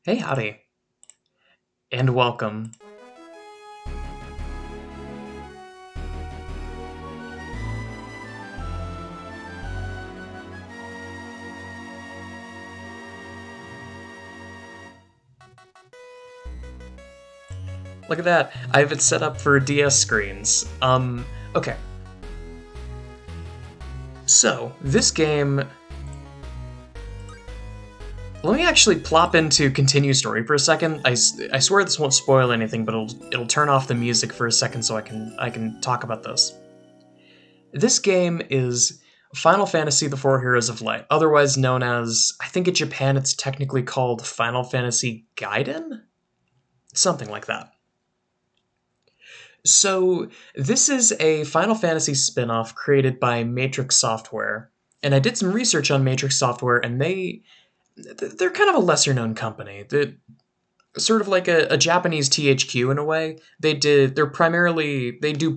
Hey, howdy, and welcome. Look at that. I have it set up for DS screens. Okay. So, this game... Let me actually plop into continue story for a second. I swear this won't spoil anything, but it'll turn off the music for a second so I can talk about this. This game is Final Fantasy: The Four Heroes of Light, otherwise known as, I think in Japan it's technically called Final Fantasy Gaiden? Something like that. So, this is a Final Fantasy spin-off created by Matrix Software. And I did some research on Matrix Software, and they're kind of a lesser-known company. They're sort of like a Japanese THQ in a way. They do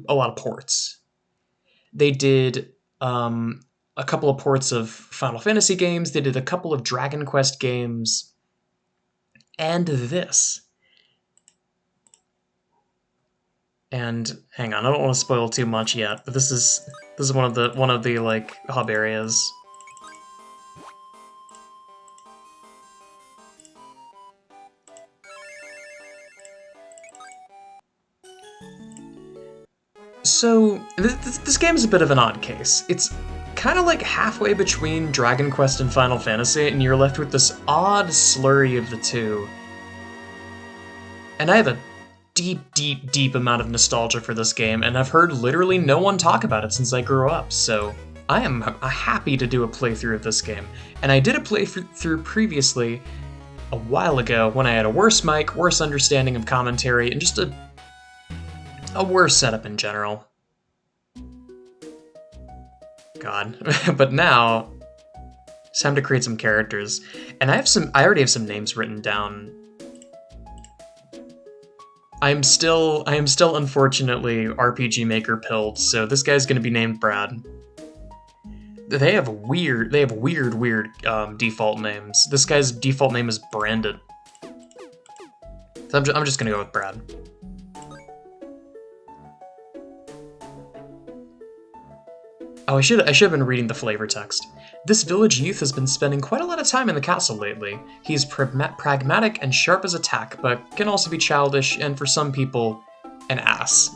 a lot of ports. They did a couple of ports of Final Fantasy games, they did a couple of Dragon Quest games, and this. And hang on, I don't want to spoil too much yet, but this is one of the like hub areas. So this game is a bit of an odd case. It's kind of like halfway between Dragon Quest and Final Fantasy, and you're left with this odd slurry of the two. And I have a deep, deep, deep amount of nostalgia for this game, and I've heard literally no one talk about it since I grew up, so I am happy to do a playthrough of this game. And I did a playthrough previously, a while ago, when I had a worse mic, worse understanding of commentary, and just a worse setup in general. God. But now, it's time to create some characters. And I already have some names written down. I am still unfortunately RPG Maker pilled, so this guy's gonna be named Brad. They have weird default names. This guy's default name is Brandon. So I'm just gonna go with Brad. Oh, I should have been reading the flavor text. This village youth has been spending quite a lot of time in the castle lately. He is pragmatic and sharp as a tack, but can also be childish and, for some people, an ass.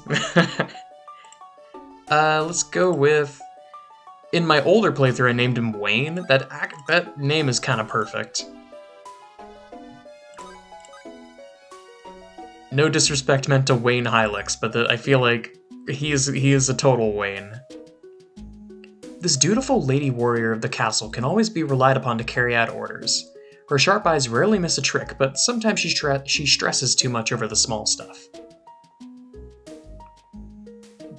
Let's go with... In my older playthrough, I named him Wayne. That name is kind of perfect. No disrespect meant to Wayne Hylix, but I feel like he is a total Wayne. This dutiful lady warrior of the castle can always be relied upon to carry out orders. Her sharp eyes rarely miss a trick, but sometimes she stresses too much over the small stuff.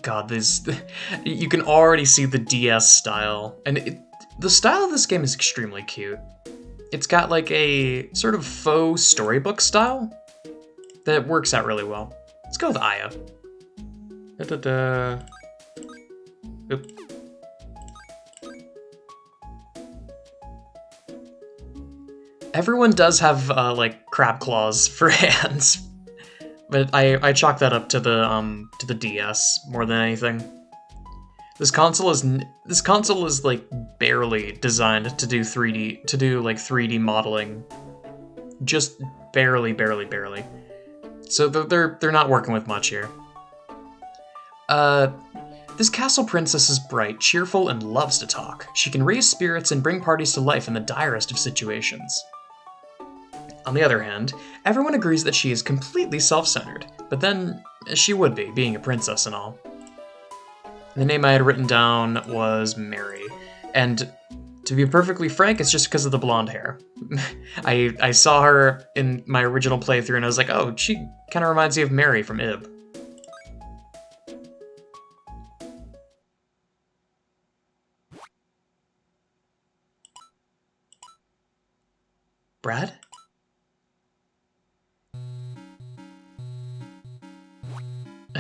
God, you can already see the DS style, and the style of this game is extremely cute. It's got like a sort of faux storybook style that works out really well. Let's go with Aya. Da-da-da. Oop. Everyone does have like crab claws for hands, but I chalk that up to the DS more than anything. This console is like barely designed to do 3D modeling, just barely. So they're not working with much here. This castle princess is bright, cheerful, and loves to talk. She can raise spirits and bring parties to life in the direst of situations. On the other hand, everyone agrees that she is completely self-centered, but then she would be, being a princess and all. The name I had written down was Mary, and to be perfectly frank, it's just because of the blonde hair. I saw her in my original playthrough and I was like, oh, she kind of reminds me of Mary from Ib. Brad?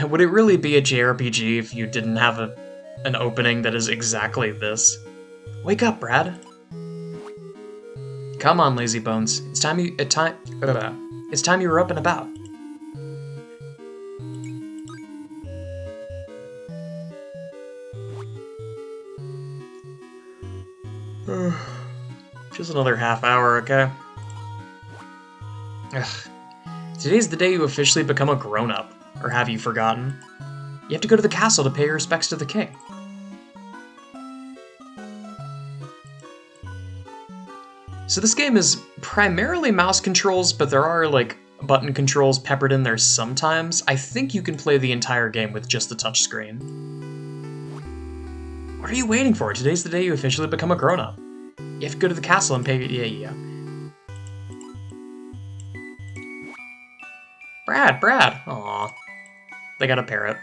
Would it really be a JRPG if you didn't have an opening that is exactly this? Wake up, Brad. Come on, lazy bones. It's time you were up and about. Just another half hour, okay? Ugh. Today's the day you officially become a grown-up. Or have you forgotten? You have to go to the castle to pay your respects to the king. So this game is primarily mouse controls, but there are, like, button controls peppered in there sometimes. I think you can play the entire game with just the touchscreen. What are you waiting for? Today's the day you officially become a grown-up. You have to go to the castle and pay... Yeah. Brad! Aw. They got a parrot.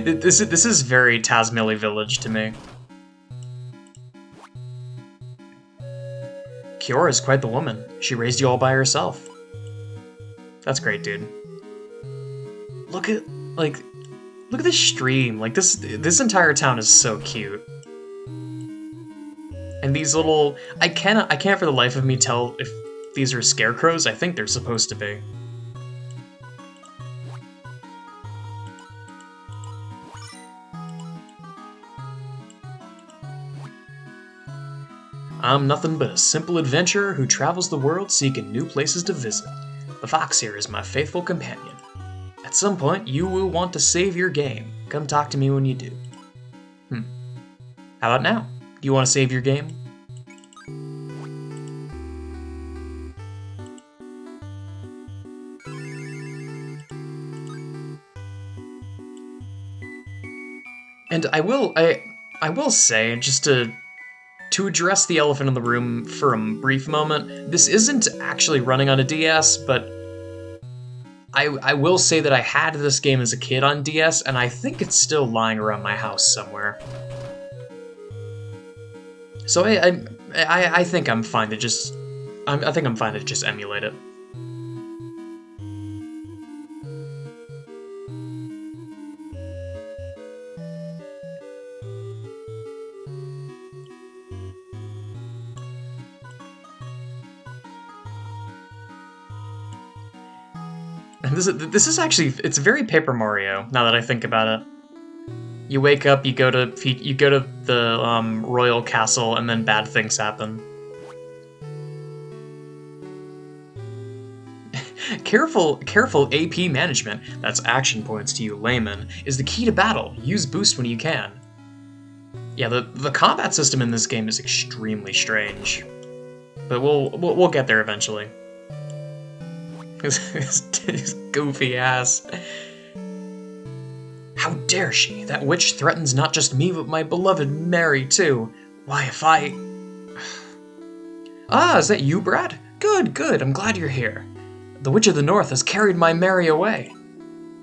This is very Tasmilly Village to me. Kiora is quite the woman. She raised you all by herself. That's great, dude. Look at this stream. Like, this entire town is so cute. And these little... I can't for the life of me tell if these are scarecrows. I think they're supposed to be. I'm nothing but a simple adventurer who travels the world seeking new places to visit. The fox here is my faithful companion. At some point, you will want to save your game. Come talk to me when you do. How about now? Do you want to save your game? And I will say, just to address the elephant in the room for a brief moment, this isn't actually running on a DS, but I will say that I had this game as a kid on DS, and I think it's still lying around my house somewhere. So I think I'm fine to just emulate it. And this is actually, it's very Paper Mario, now that I think about it. You wake up, you go to the royal castle, and then bad things happen. Careful AP management, that's action points to you layman, is the key to battle. Use boost when you can. Yeah, the combat system in this game is extremely strange. But we'll get there eventually. His goofy ass. How dare she? That witch threatens not just me, but my beloved Mary, too. Why, if I... Ah, is that you, Brad? Good, I'm glad you're here. The Witch of the North has carried my Mary away.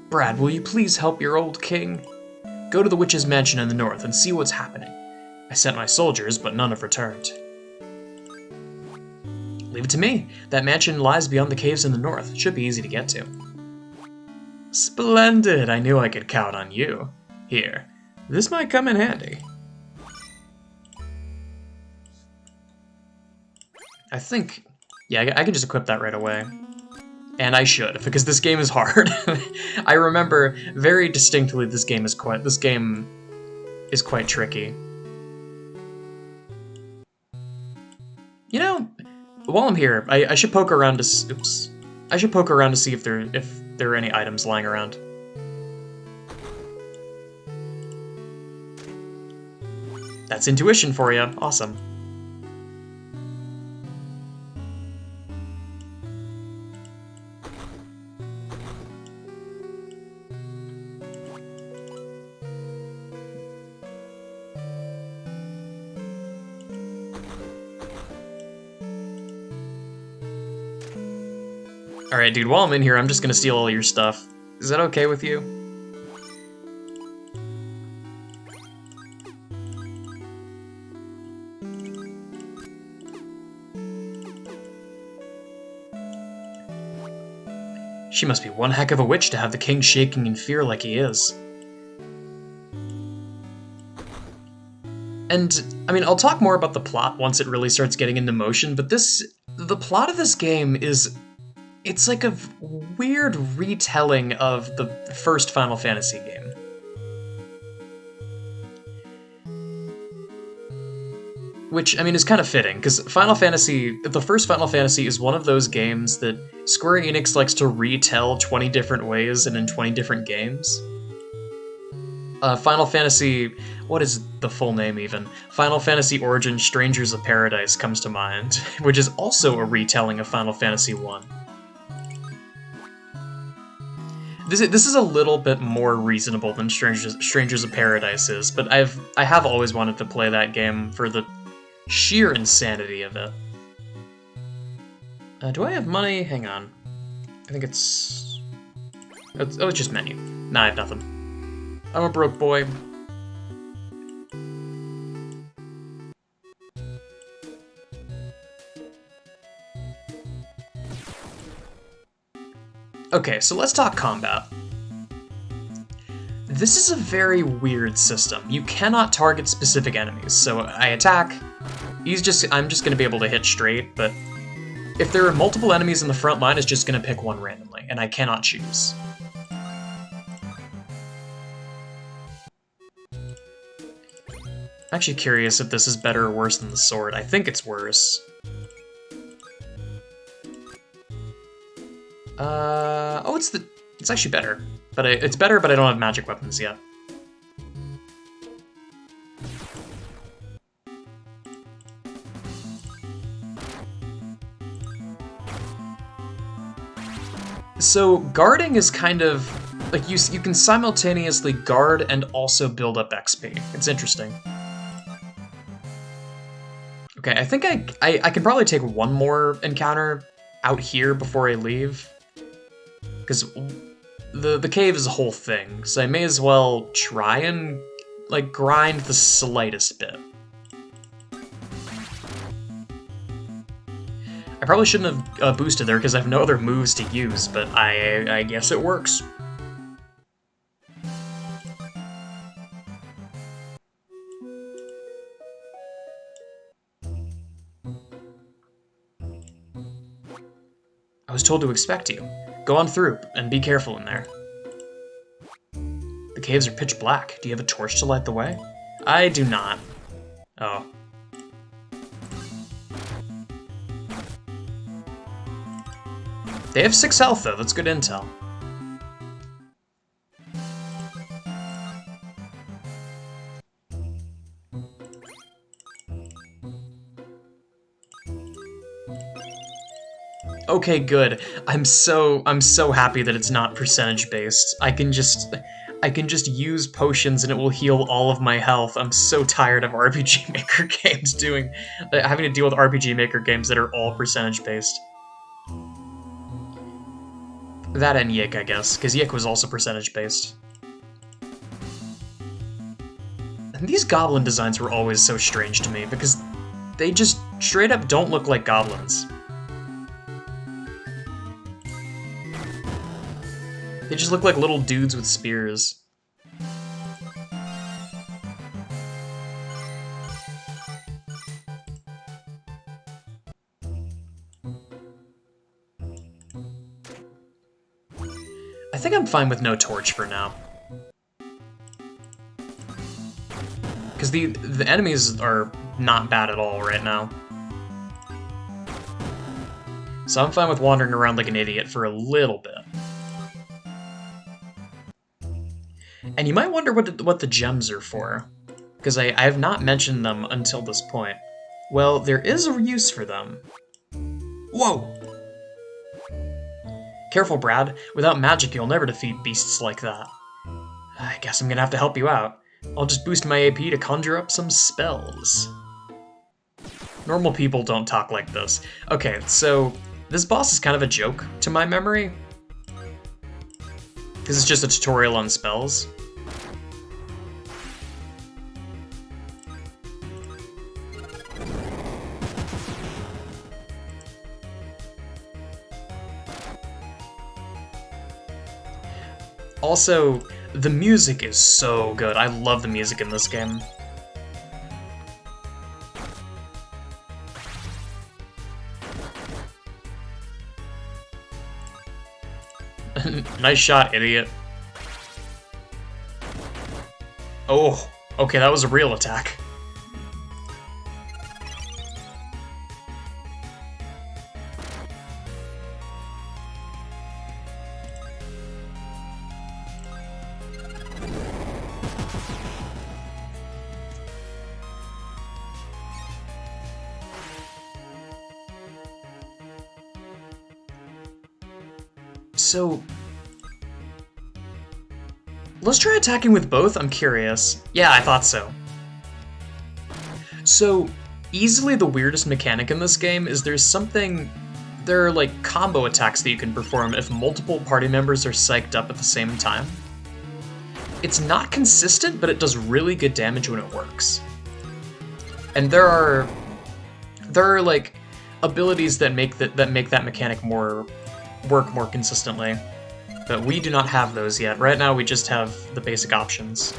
Brad, will you please help your old king? Go to the witch's mansion in the north and see what's happening. I sent my soldiers, but none have returned. Leave it to me. That mansion lies beyond the caves in the north. Should be easy to get to. Splendid! I knew I could count on you. Here, this might come in handy. I think... Yeah, I can just equip that right away. And I should, because this game is hard. I remember very distinctly this game is quite tricky. You know, while I'm here, I should poke around to I should poke around to see if there are any items lying around. That's intuition for you. Awesome. Alright, dude, while I'm in here, I'm just gonna steal all your stuff. Is that okay with you? She must be one heck of a witch to have the king shaking in fear like he is. And, I mean, I'll talk more about the plot once it really starts getting into motion, but the plot of this game it's like a weird retelling of the first Final Fantasy game. Which, I mean, is kind of fitting, because the first Final Fantasy is one of those games that Square Enix likes to retell 20 different ways and in 20 different games. Final Fantasy, what is the full name even? Final Fantasy Origin Strangers of Paradise comes to mind, which is also a retelling of Final Fantasy 1. This is a little bit more reasonable than Strangers of Paradise is, but I have always wanted to play that game for the sheer insanity of it. Do I have money? Hang on. I think it's just menu. Nah, I have nothing. I'm a broke boy. Okay, so let's talk combat. This is a very weird system. You cannot target specific enemies, so I attack. I'm just gonna be able to hit straight, but if there are multiple enemies in the front line, it's just gonna pick one randomly, and I cannot choose. I'm actually curious if this is better or worse than the sword. I think it's worse. Oh, it's actually better. But it's better, but I don't have magic weapons yet. So guarding is kind of like you can simultaneously guard and also build up XP. It's interesting. Okay, I think I can probably take one more encounter out here before I leave, because the cave is a whole thing, so I may as well try and like grind the slightest bit. I probably shouldn't have boosted there because I have no other moves to use, but I guess it works. I was told to expect you. Go on through, and be careful in there. The caves are pitch black. Do you have a torch to light the way? I do not. Oh. They have 6 health, though. That's good intel. Okay, good. I'm so happy that it's not percentage based. I can just use potions and it will heal all of my health. I'm so tired of RPG Maker games having to deal with RPG Maker games that are all percentage based. That and Yik, I guess, because Yik was also percentage based. And these goblin designs were always so strange to me because they just straight up don't look like goblins. They just look like little dudes with spears. I think I'm fine with no torch for now. Because the enemies are not bad at all right now. So I'm fine with wandering around like an idiot for a little bit. And you might wonder what the gems are for, because I have not mentioned them until this point. Well, there is a use for them. Whoa! Careful, Brad. Without magic, you'll never defeat beasts like that. I guess I'm gonna have to help you out. I'll just boost my AP to conjure up some spells. Normal people don't talk like this. Okay, so this boss is kind of a joke to my memory, because it's just a tutorial on spells. Also, the music is so good. I love the music in this game. Nice shot, idiot. Oh, okay, that was a real attack. So, let's try attacking with both, I'm curious. Yeah, I thought so. So, easily the weirdest mechanic in this game is there are like combo attacks that you can perform if multiple party members are psyched up at the same time. It's not consistent, but it does really good damage when it works. And there are like abilities that make that mechanic work more consistently. But we do not have those yet. Right now we just have the basic options.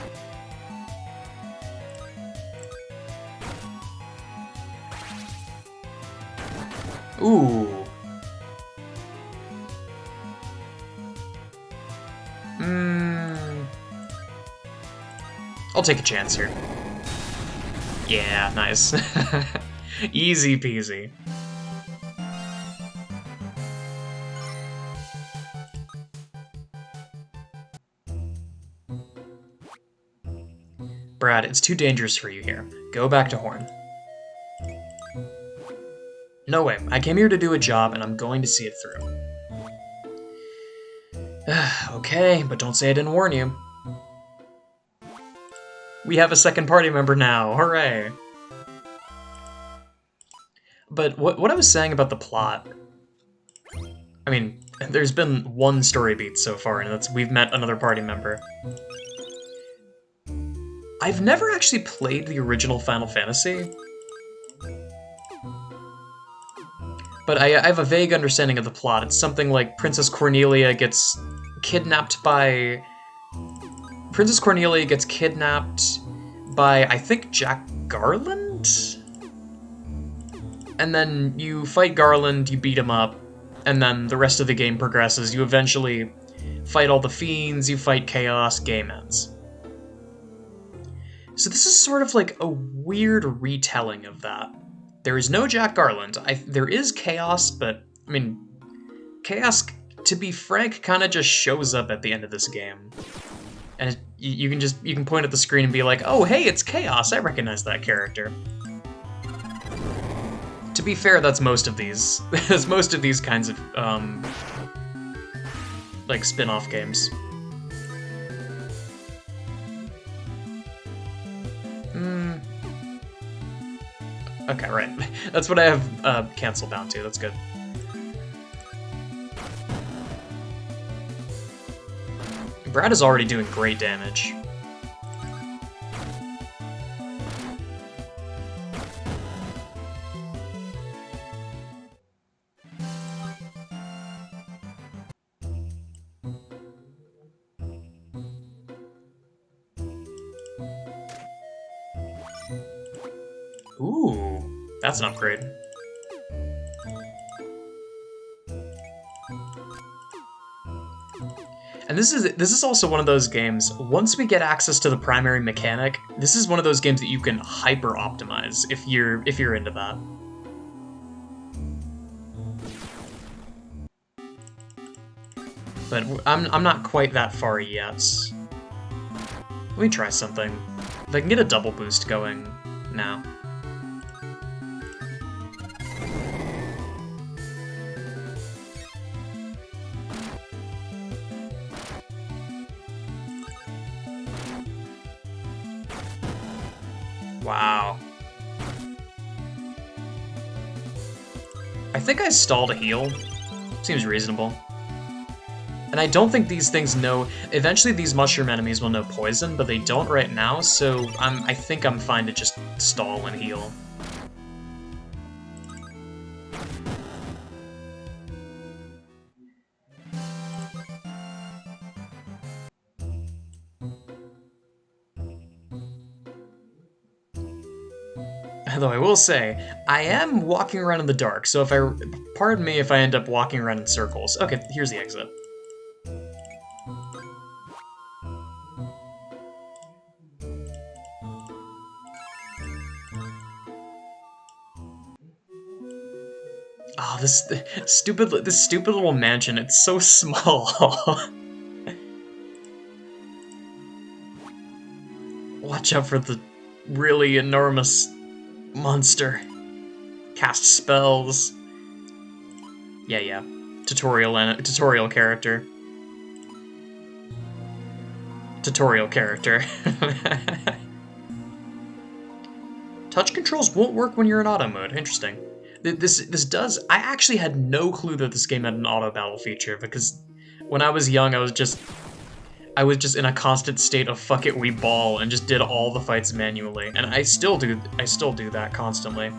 Ooh. I'll take a chance here. Yeah, nice. Easy peasy. Brad, it's too dangerous for you here. Go back to Horn. No way. I came here to do a job, and I'm going to see it through. Okay, but don't say I didn't warn you. We have a second party member now. Hooray! But what I was saying about the plot... I mean, there's been one story beat so far, and that's we've met another party member. I've never actually played the original Final Fantasy, but I have a vague understanding of the plot. It's something like Princess Cornelia gets kidnapped by, I think, Jack Garland? And then you fight Garland, you beat him up, and then the rest of the game progresses. You eventually fight all the fiends, you fight Chaos, game ends. So this is sort of like a weird retelling of that. There is no Jack Garland. There is Chaos, but, I mean, Chaos, to be frank, kind of just shows up at the end of this game. And you can point at the screen and be like, oh, hey, it's Chaos, I recognize that character. To be fair, that's most of these. That's most of these kinds of, like, spin-off games. Okay, right. That's what I have cancel down to. That's good. Brad is already doing great damage. Ooh, that's an upgrade. And this is also one of those games, once we get access to the primary mechanic, this is one of those games that you can hyper optimize if you're into that. But I'm not quite that far yet. Let me try something. If I can get a double boost going now. Wow. I think I stalled a heal. Seems reasonable. And I don't think these things know... Eventually these mushroom enemies will know poison, but they don't right now, so I think I'm fine to just stall and heal. Though I will say, I am walking around in the dark, so pardon me if I end up walking around in circles. Okay, here's the exit. Oh, this stupid little mansion. It's so small. Watch out for the really enormous monster. Cast spells. Yeah. Tutorial character. Tutorial character. Touch controls won't work when you're in auto mode. Interesting. This does. I actually had no clue that this game had an auto battle feature because when I was young, I was just in a constant state of fuck it, we ball, and just did all the fights manually. And I still do that constantly.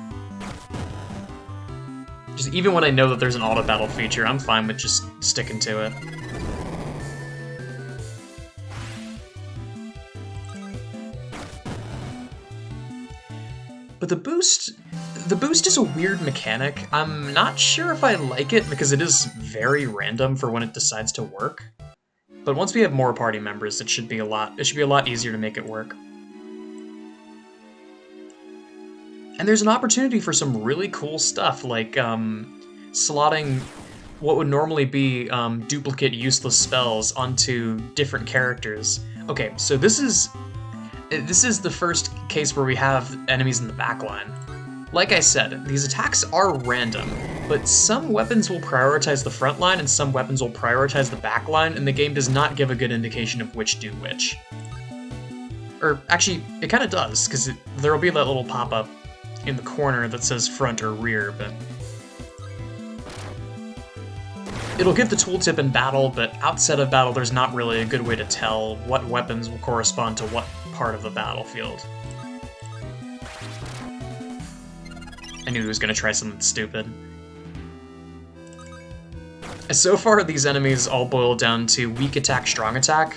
Just even when I know that there's an auto battle feature, I'm fine with just sticking to it. But the boost is a weird mechanic. I'm not sure if I like it because it is very random for when it decides to work. But once we have more party members, it should be a lot easier to make it work. And there's an opportunity for some really cool stuff, like slotting what would normally be duplicate useless spells onto different characters. Okay, so this is the first case where we have enemies in the backline. Like I said, these attacks are random, but some weapons will prioritize the front line and some weapons will prioritize the back line, and the game does not give a good indication of which do which. Or actually, it kind of does, because there will be that little pop-up in the corner that says front or rear, but it'll give the tooltip in battle, but outside of battle, there's not really a good way to tell what weapons will correspond to what part of the battlefield. I knew he was going to try something stupid. So far, these enemies all boil down to weak attack, strong attack.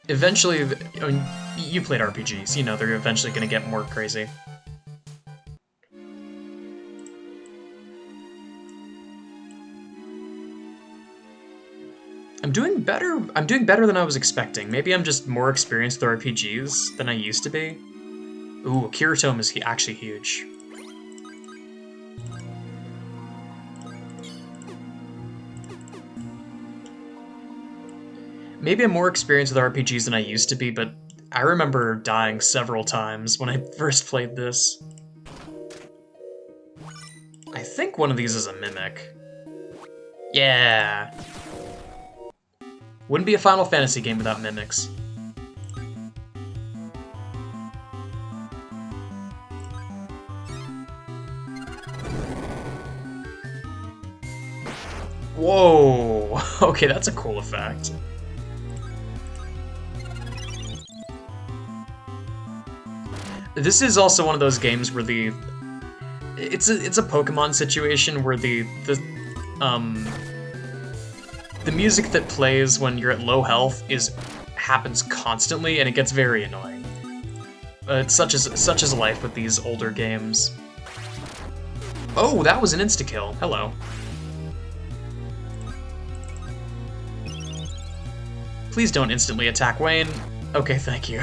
Eventually, I mean, you played RPGs, you know they're eventually going to get more crazy. I'm doing better than I was expecting. Maybe I'm just more experienced with RPGs than I used to be. Ooh, Kiritome is actually huge. Maybe I'm more experienced with RPGs than I used to be, but I remember dying several times when I first played this. I think one of these is a mimic. Yeah. Wouldn't be a Final Fantasy game without mimics. Whoa! Okay, that's a cool effect. This is also one of those games where it's a Pokemon situation where the music that plays when you're at low health happens constantly, and it gets very annoying. It's such is life with these older games. Oh, that was an insta-kill. Hello. Please don't instantly attack Wayne. Okay, thank you.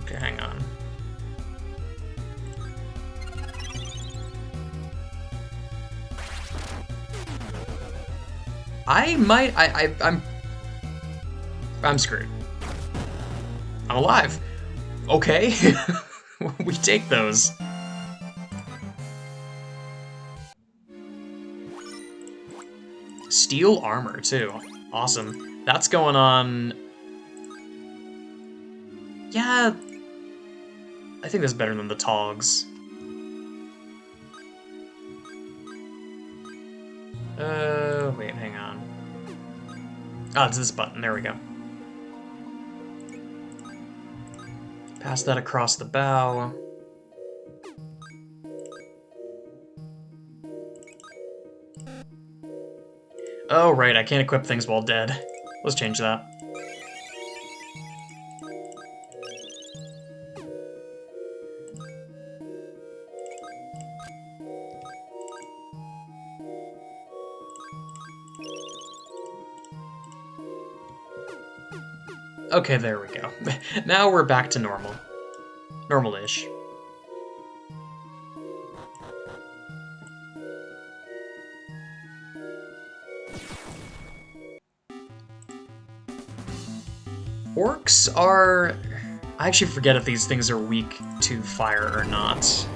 Okay, hang on. I'm screwed. I'm alive. Okay. We take those. Steel armor, too. Awesome. That's going on... Yeah... I think that's better than the Togs. Wait, hang on. Oh, it's this button. There we go. Pass that across the bow. Oh, right, I can't equip things while dead. Let's change that. Okay, there we go. Now we're back to normal. Normal-ish. Orcs are... I actually forget if these things are weak to fire or not.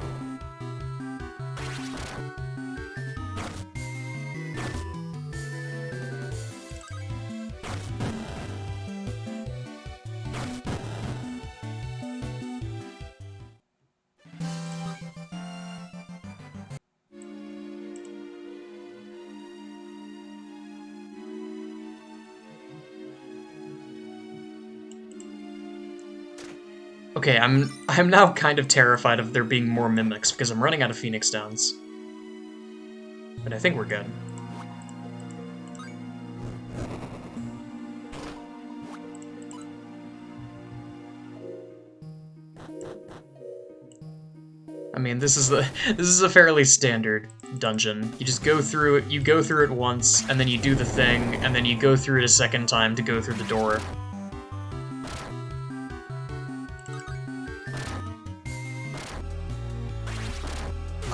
Okay, I'm now kind of terrified of there being more mimics because I'm running out of Phoenix Downs. But I think we're good. I mean, this is a fairly standard dungeon. You just go through it, you go through it once, and then you do the thing, and then you go through it a second time to go through the door.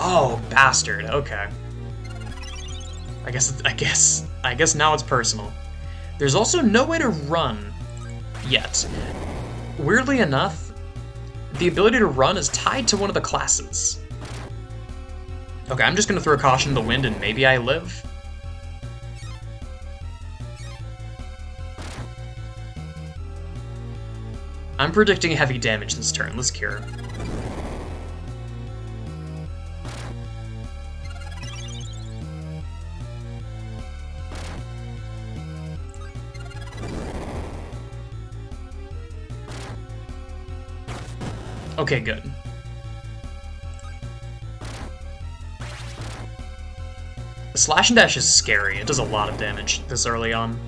Oh, bastard. Okay. I guess now it's personal. There's also no way to run yet. Weirdly enough, the ability to run is tied to one of the classes. Okay, I'm just gonna throw caution to the wind and maybe I live. I'm predicting heavy damage this turn. Let's cure. Okay, good. The slash and dash is scary. It does a lot of damage this early on.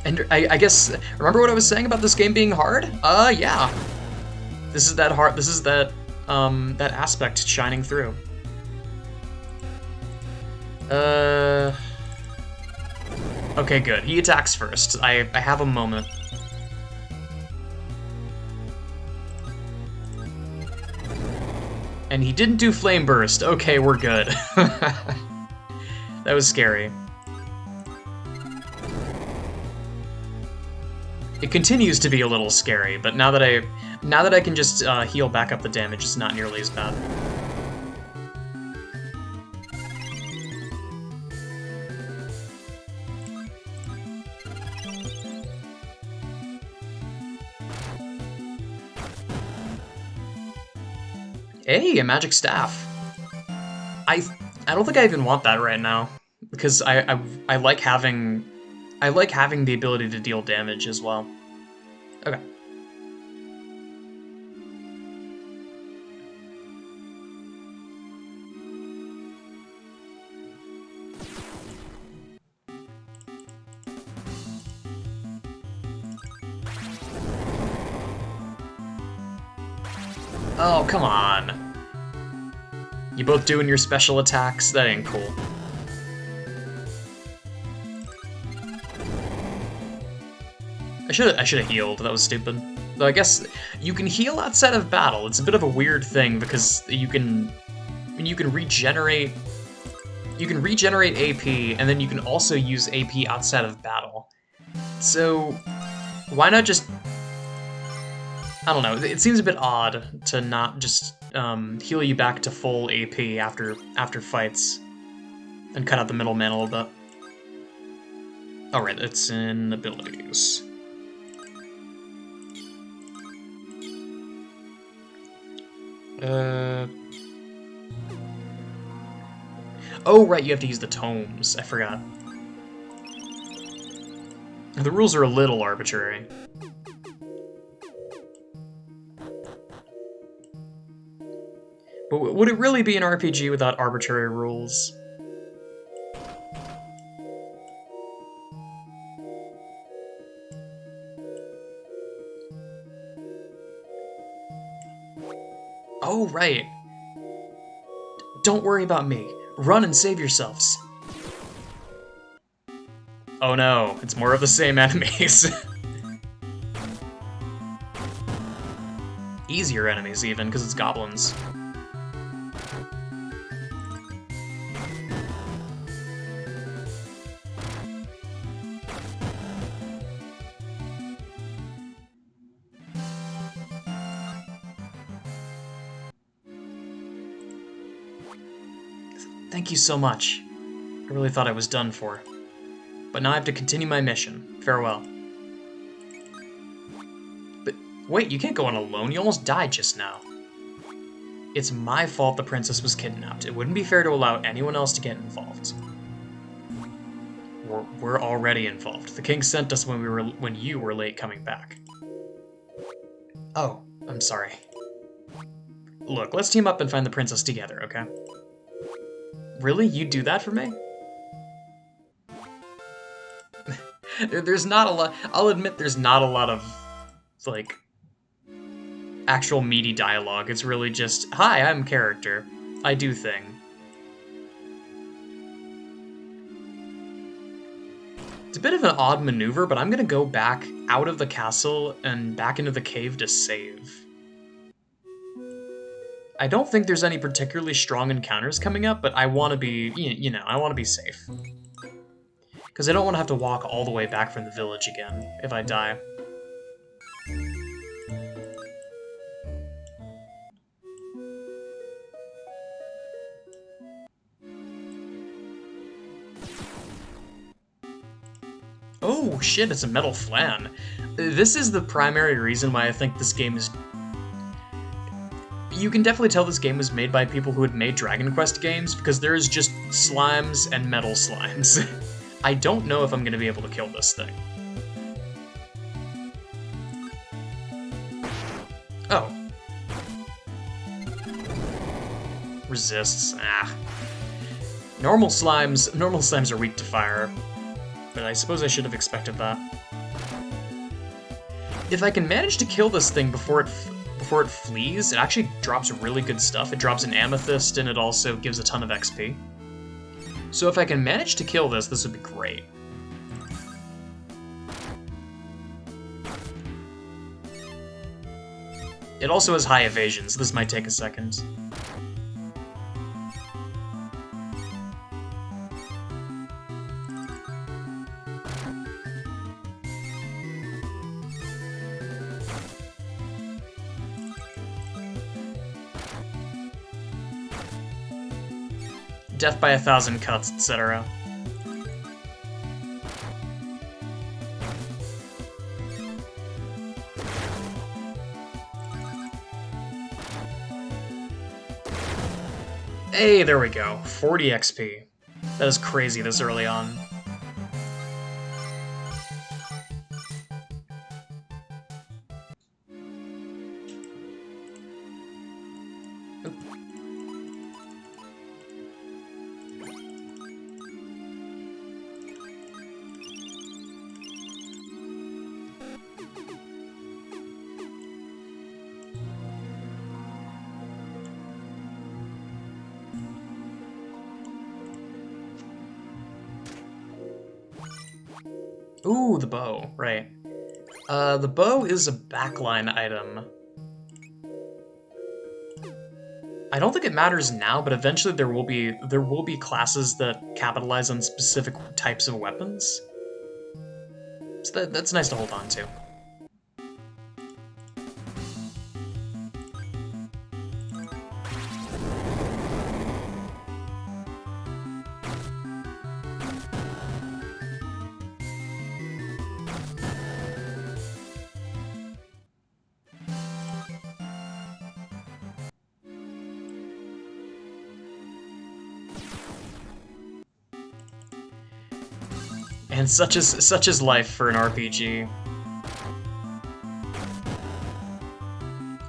And I guess, remember what I was saying about this game being hard? Yeah. This is that hard, this is that, that aspect shining through. Okay, good. He attacks first. I have a moment. And he didn't do Flame Burst. Okay, we're good. That was scary. It continues to be a little scary, but now that I can just heal back up the damage, it's not nearly as bad. Hey, a magic staff. I don't think I even want that right now because I like having the ability to deal damage as well. Okay. Oh, come on. You both doing your special attacks? That ain't cool. I should have healed. That was stupid. Though I guess you can heal outside of battle. It's a bit of a weird thing because you can regenerate AP and then you can also use AP outside of battle. So why not just, I don't know, it seems a bit odd to not just heal you back to full AP after fights and cut out the middleman a little bit. Alright, it's in abilities. Oh, right, you have to use the tomes. I forgot. The rules are a little arbitrary. But would it really be an RPG without arbitrary rules? Oh, right. Don't worry about me. Run and save yourselves. Oh no, it's more of the same enemies. easier enemies even, because it's goblins. Thank you so much. I really thought I was done for. But now I have to continue my mission. Farewell. But wait, you can't go on alone. You almost died just now. It's my fault the princess was kidnapped. It wouldn't be fair to allow anyone else to get involved. We're already involved. The king sent us when you were late coming back. Oh, I'm sorry. Look, let's team up and find the princess together, okay? Really? You'd do that for me? There's not a lot... I'll admit there's not a lot of, like, actual meaty dialogue. It's really just, hi, I'm character. I do thing. It's a bit of an odd maneuver, but I'm gonna go back out of the castle and back into the cave to save. I don't think there's any particularly strong encounters coming up, but I want to be, you know, I want to be safe. Because I don't want to have to walk all the way back from the village again if I die. Oh shit, it's a metal flan. This is the primary reason why I think this game is... You can definitely tell this game was made by people who had made Dragon Quest games, because there is just slimes and metal slimes. I don't know if I'm going to be able to kill this thing. Oh. Resists. Ah. Normal slimes are weak to fire, but I suppose I should have expected that. If I can manage to kill this thing before it flees, it actually drops really good stuff. It drops an amethyst, and it also gives a ton of XP. So if I can manage to kill this, this would be great. It also has high evasion, so this might take a second. Death by 1,000 cuts, etc. Hey, there we go. 40 XP. That is crazy this early on. Ooh, the bow, right. The bow is a backline item. I don't think it matters now, but eventually there will be classes that capitalize on specific types of weapons. So that's nice to hold on to. And such is life for an RPG.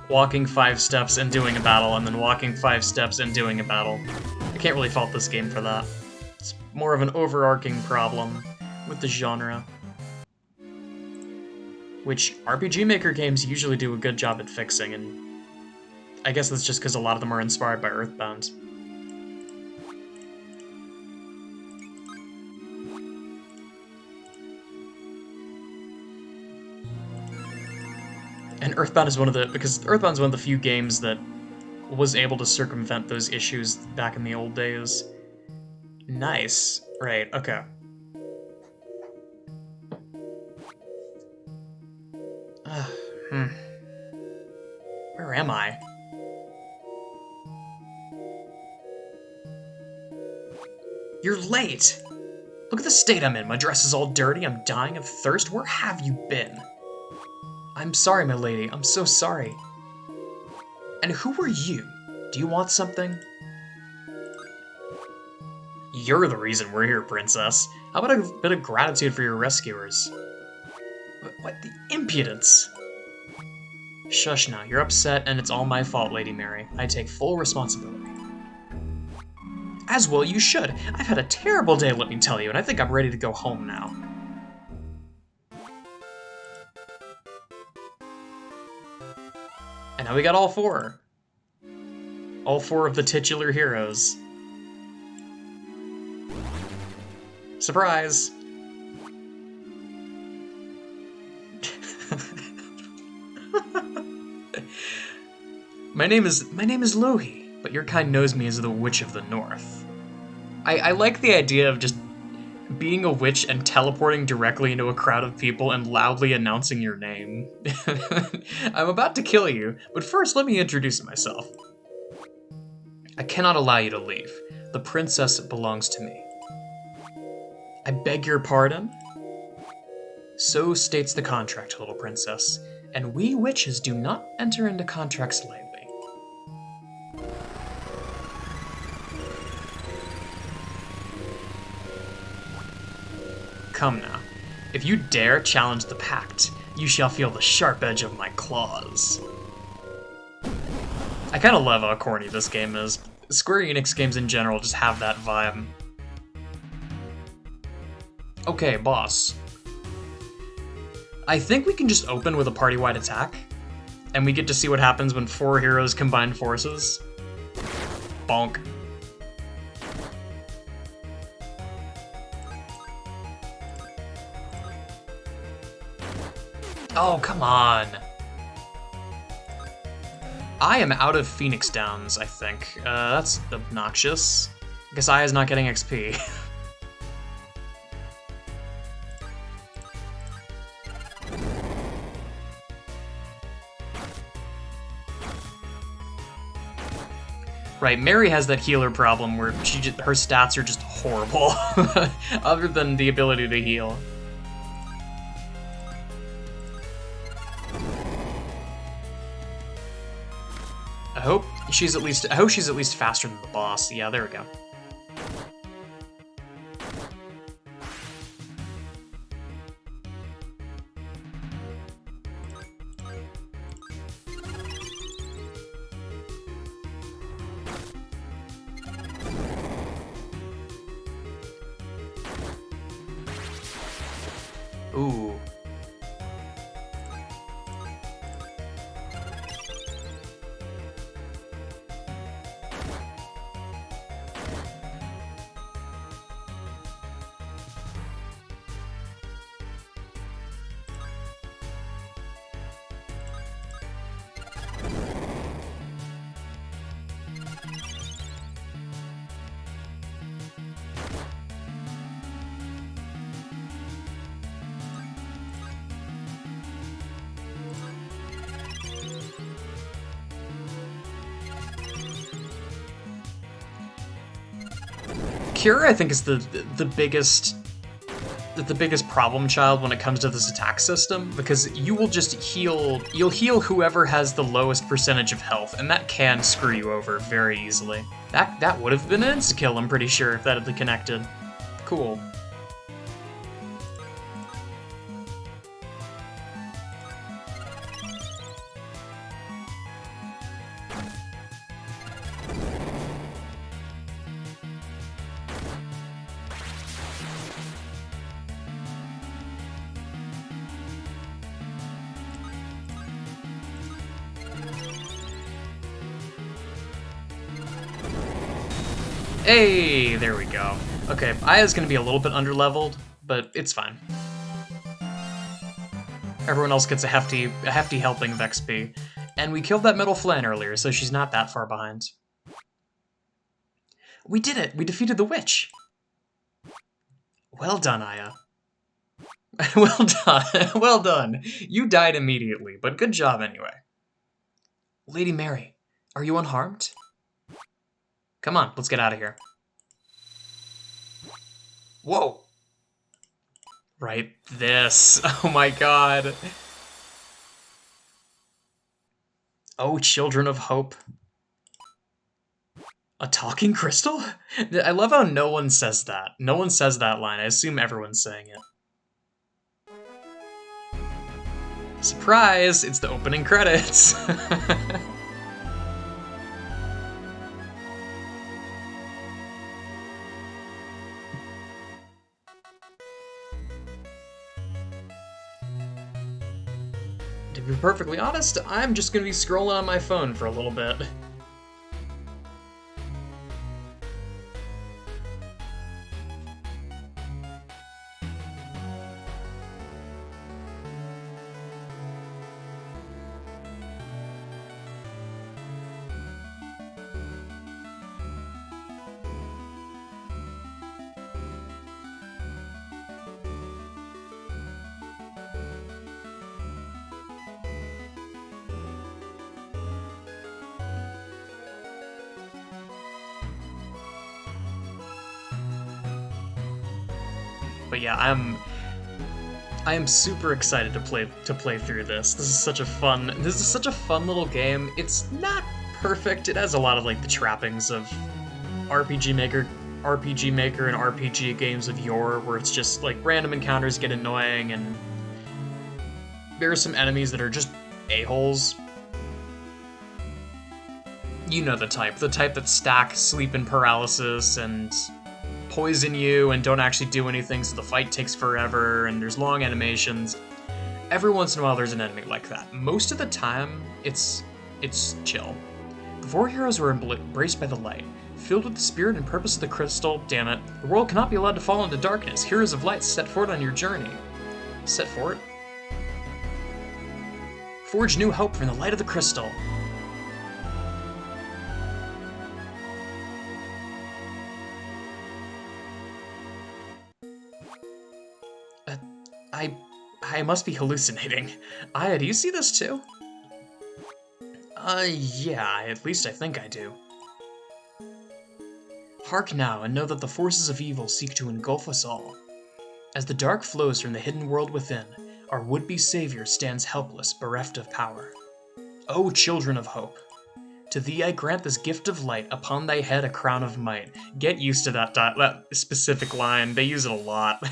Walking 5 steps and doing a battle, and then walking 5 steps and doing a battle. I can't really fault this game for that. It's more of an overarching problem with the genre, which RPG Maker games usually do a good job at fixing, and I guess that's just because a lot of them are inspired by Earthbound. And Earthbound is because Earthbound's one of the few games that was able to circumvent those issues back in the old days. Nice. Right, okay. Where am I? You're late! Look at the state I'm in. My dress is all dirty, I'm dying of thirst. Where have you been? I'm sorry, my lady. I'm so sorry. And who are you? Do you want something? You're the reason we're here, princess. How about a bit of gratitude for your rescuers? What the impudence? Shush now, you're upset and it's all my fault, Lady Mary. I take full responsibility. As well you should. I've had a terrible day, let me tell you, and I think I'm ready to go home now. And now we got all four. All four of the titular heroes. Surprise! My name is Lohi, but your kind knows me as the Witch of the North. I like the idea of just being a witch and teleporting directly into a crowd of people and loudly announcing your name. I'm about to kill you, but first let me introduce myself. I cannot allow you to leave. The princess belongs to me. I beg your pardon? So states the contract, little princess, and we witches do not enter into contracts lightly. Come now. If you dare challenge the pact, you shall feel the sharp edge of my claws. I kinda love how corny this game is. Square Enix games in general just have that vibe. Okay, boss. I think we can just open with a party-wide attack, and we get to see what happens when 4 heroes combine forces. Bonk. Oh, come on. I am out of Phoenix Downs, I think. That's obnoxious. I guess I is not getting XP. Right, Mary has that healer problem where her stats are just horrible, other than the ability to heal. I hope she's at least faster than the boss. Yeah, there we go. Ooh. Cure, I think, is the biggest problem child when it comes to this attack system, because you will just you'll heal whoever has the lowest percentage of health, and that can screw you over very easily. That would have been an insta-kill, I'm pretty sure, if that had been connected. Cool. Hey, there we go. Okay, Aya's gonna be a little bit underleveled, but it's fine. Everyone else gets a hefty helping of XP. And we killed that middle Flan earlier, so she's not that far behind. We did it! We defeated the witch! Well done, Aya. Well done. Well done. You died immediately, but good job anyway. Lady Mary, are you unharmed? Come on, let's get out of here. Whoa! Right, this. Oh my god. Oh, children of hope. A talking crystal? I love how no one says that. No one says that line. I assume everyone's saying it. Surprise! It's the opening credits! To be perfectly honest, I'm just gonna be scrolling on my phone for a little bit. But yeah, I am super excited to play through this. This is such a fun little game. It's not perfect. It has a lot of like the trappings of RPG Maker and RPG games of yore, where it's just like random encounters get annoying and there are some enemies that are just a-holes. You know the type that stack sleep and paralysis and poison you and don't actually do anything, so the fight takes forever and there's long animations. Every once in a while there's an enemy like that. Most of the time, it's chill. The four heroes were embraced by the light. Filled with the spirit and purpose of the crystal, damn it, the world cannot be allowed to fall into darkness. Heroes of light, set forward on your journey. Set forward? Forge new hope from the light of the crystal. I must be hallucinating. Aya, do you see this too? Yeah, at least I think I do. Hark now, and know that the forces of evil seek to engulf us all. As the dark flows from the hidden world within, our would-be savior stands helpless, bereft of power. O children of hope! To thee I grant this gift of light, upon thy head a crown of might. Get used to that specific line, they use it a lot.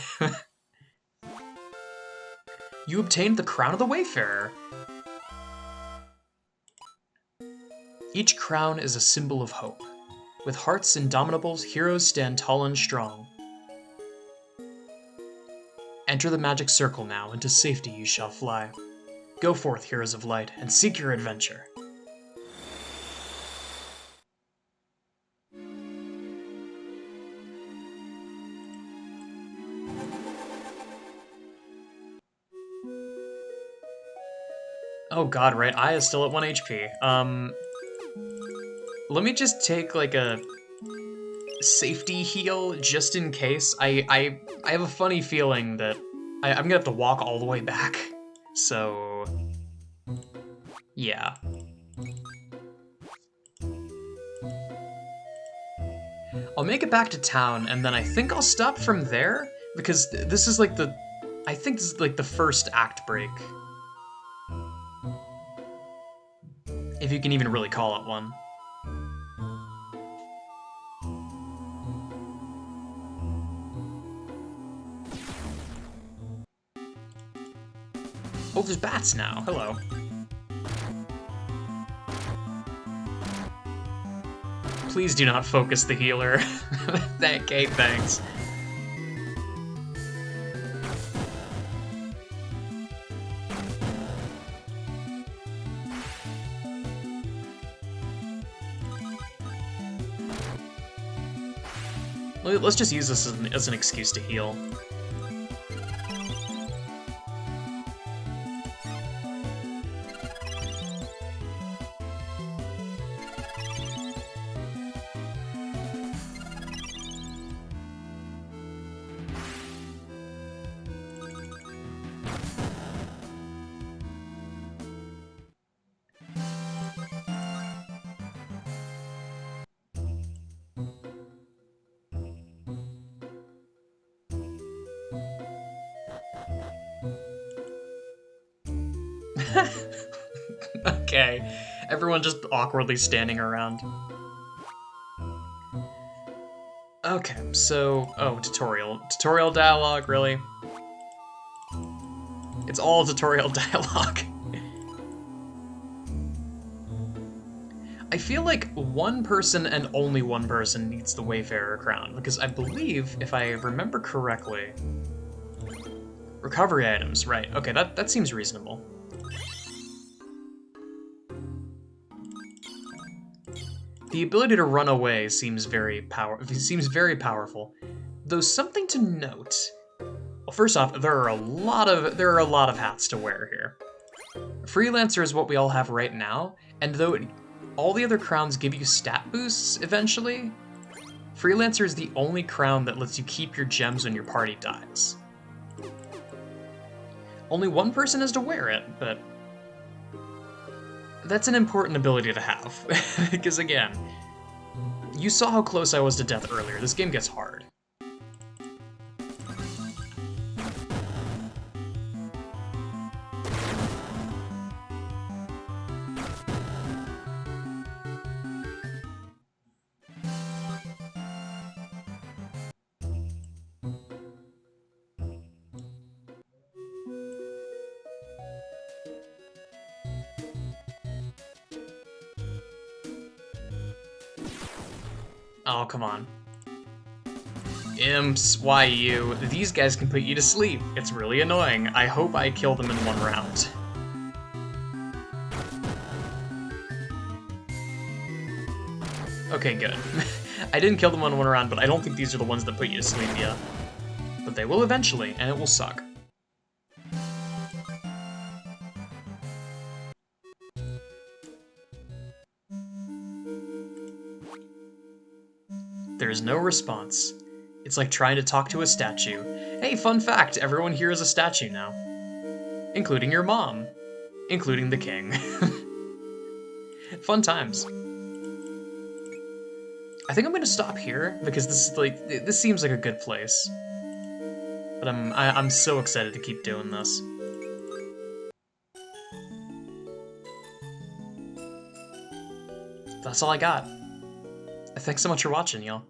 You obtained the crown of the Wayfarer. Each crown is a symbol of hope. With hearts indomitable, heroes stand tall and strong. Enter the magic circle now, and to safety you shall fly. Go forth, heroes of light, and seek your adventure. Oh god, right, Aya's still at 1 HP. Let me just take, like, a safety heal, just in case. I have a funny feeling that I'm gonna have to walk all the way back. So... yeah. I'll make it back to town, and then I think I'll stop from there, because this is, like, I think this is, like, the first act break. If you can even really call it one. Oh, there's bats now. Hello. Please do not focus the healer. Okay, thanks. Let's just use this as an excuse to heal. Okay. Everyone just awkwardly standing around. Okay, so... Oh, tutorial. Tutorial dialogue, really? It's all tutorial dialogue. I feel like one person and only one person needs the Wayfarer crown, because I believe, if I remember correctly... Recovery items, right. Okay, that seems reasonable. The ability to run away seems very powerful. Though something to note... Well, first off, there are a lot of hats to wear here. Freelancer is what we all have right now, and though all the other crowns give you stat boosts eventually, Freelancer is the only crown that lets you keep your gems when your party dies. Only one person has to wear it, but that's an important ability to have, because again, you saw how close I was to death earlier. This game gets hard. Oh, come on. Imps, why you? These guys can put you to sleep. It's really annoying. I hope I kill them in one round. Okay, good. I didn't kill them in one round, but I don't think these are the ones that put you to sleep yet. But they will eventually, and it will suck. There's no response. It's like trying to talk to a statue. Hey, fun fact, everyone here is a statue now. Including your mom. Including the king. Fun times. I think I'm gonna stop here, because this seems like a good place. But I'm so excited to keep doing this. That's all I got. Thanks so much for watching, y'all.